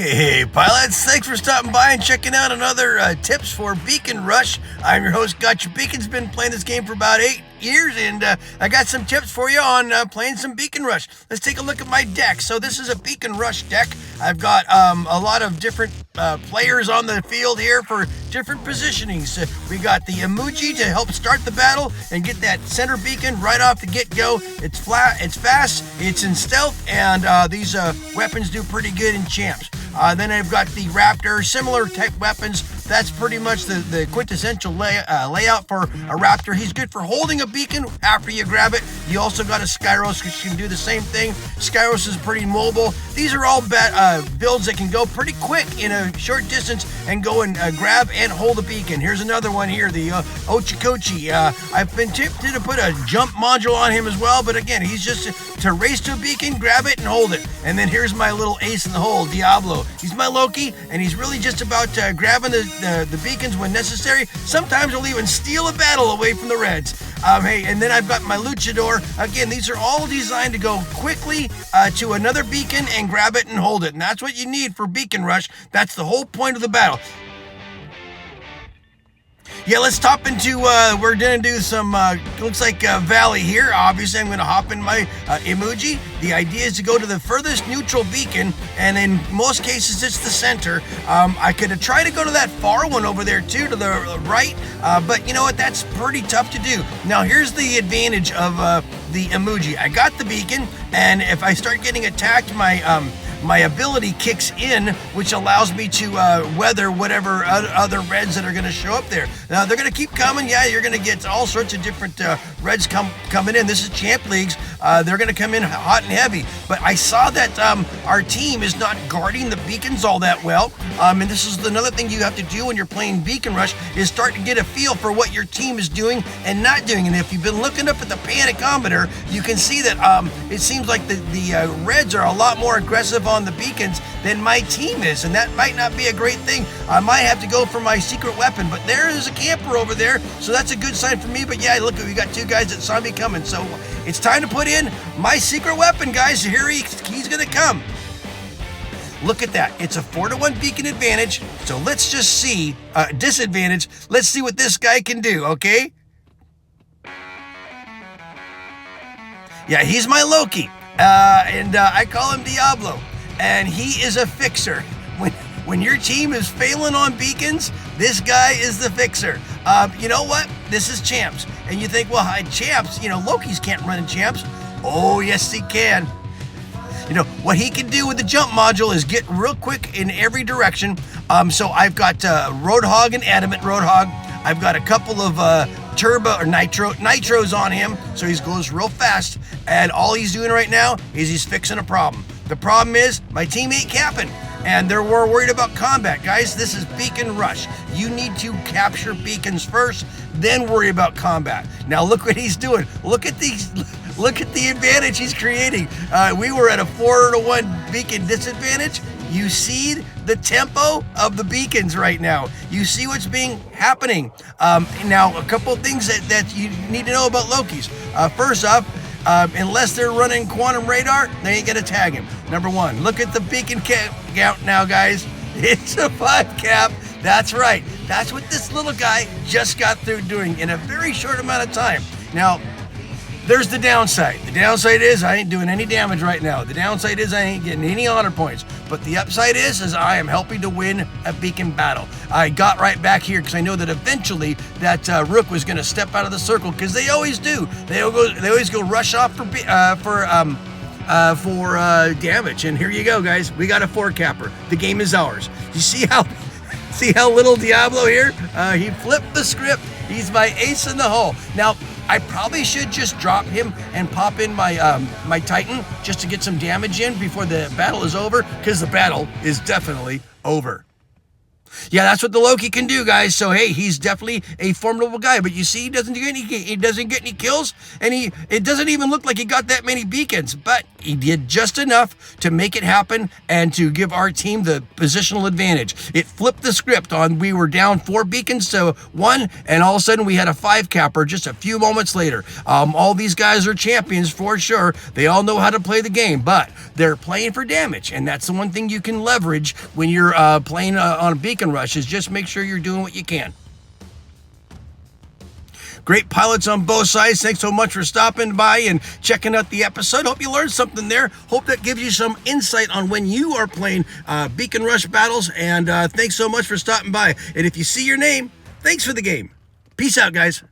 Hey pilots, thanks for stopping by and checking out another tips for Beacon Rush. I'm your host, Gotcha Beacon's been playing this game for about 8 years, and I got some tips for you on playing some Beacon Rush. Let's take a look at my deck. So this is a Beacon Rush deck. I've got a lot of different players on the field here for different positionings. We got the emoji to help start the battle and get that center beacon right off the get-go. It's flat, it's fast, it's in stealth, and these weapons do pretty good in champs. Then I've got the Raptor, similar type weapons. That's pretty much the quintessential layout for a Raptor. He's good for holding a beacon after you grab it. You also got a Skyros, which can do the same thing. Skyros is pretty mobile. These are all builds that can go pretty quick in a short distance and go and grab and hold a beacon. Here's another one here, the Ochikochi. I've been tempted to put a jump module on him as well, but again, he's just to race to a beacon, grab it, and hold it. And then here's my little ace in the hole, Diablo. He's my Loki, and he's really just about grabbing the beacons when necessary. Sometimes he'll even steal a battle away from the Reds. Hey, and then I've got my Luchador. Again, these are all designed to go quickly to another beacon and grab it and hold it. And that's what you need for Beacon Rush. That's the whole point of the battle. Yeah, let's hop into, we're going to do some, looks like Valley here. Obviously, I'm going to hop in my emoji. The idea is to go to the furthest neutral beacon, and in most cases, it's the center. I could have tried to go to that far one over there, too, to the right, but you know what? That's pretty tough to do. Now, here's the advantage of the emoji. I got the beacon, and if I start getting attacked, my ability kicks in, which allows me to weather whatever other Reds that are going to show up there. Now, they're going to keep coming. Yeah, you're going to get all sorts of different Reds coming in. This is Champ Leagues. They're going to come in hot and heavy. But I saw that our team is not guarding the beacons all that well. And this is another thing you have to do when you're playing Beacon Rush, is start to get a feel for what your team is doing and not doing. And if you've been looking up at the Panicometer, you can see that it seems like the Reds are a lot more aggressive on the beacons than my team is, and that might not be a great thing. I might have to go for my secret weapon, but there is a camper over there, so that's a good sign for me. But yeah, look, we got two guys that saw me coming, so it's time to put in my secret weapon, guys. Here he's gonna come. Look at that. It's a 4-to-1 beacon advantage, so let's just see disadvantage. Let's see what this guy can do, okay? Yeah, he's my Loki, and I call him Diablo. And he is a fixer. When your team is failing on beacons, this guy is the fixer. You know what? This is champs. And you think, well, champs, Lokis can't run in champs. Oh, yes, he can. What he can do with the jump module is get real quick in every direction. So I've got Roadhog and Adamant Roadhog. I've got a couple of turbo or nitros on him, so he goes real fast. And all he's doing right now is he's fixing a problem. The problem is my team ain't capping, and they're more worried about combat. Guys, this is Beacon Rush. You need to capture beacons first, then worry about combat. Now look what he's doing. Look at these. Look at the advantage he's creating. We were at a 4-to-1 beacon disadvantage. You see the tempo of the beacons right now. You see what's happening. Now, a couple of things that you need to know about Lokis. First off, unless they're running quantum radar, they ain't gonna tag him. Number one, look at the beacon count now, guys. It's a 5 cap. That's right. That's what this little guy just got through doing in a very short amount of time. Now, there's the downside. The downside is I ain't doing any damage right now. The downside is I ain't getting any honor points. But the upside is I am helping to win a beacon battle. I got right back here because I know that eventually that Rook was going to step out of the circle, because they always do. They always go rush off for damage. And here you go, guys. We got a 4-capper. The game is ours. You see how little Diablo here? He flipped the script. He's my ace in the hole. Now, I probably should just drop him and pop in my Titan just to get some damage in before the battle is over, because the battle is definitely over. Yeah, that's what the Loki can do, guys. So, hey, he's definitely a formidable guy. But you see, he doesn't get any kills, and it doesn't even look like he got that many beacons. But he did just enough to make it happen and to give our team the positional advantage. It flipped the script on we were down 4 beacons to 1, and all of a sudden we had a 5 capper just a few moments later. All these guys are champions for sure. They all know how to play the game, but they're playing for damage, and that's the one thing you can leverage when you're playing on a beacon rush, is just make sure you're doing what you can. Great pilots on both sides. Thanks so much for stopping by and checking out the episode. Hope you learned something there. Hope that gives you some insight on when you are playing beacon rush battles. And thanks so much for stopping by. And if you see your name, thanks for the game. Peace out, guys.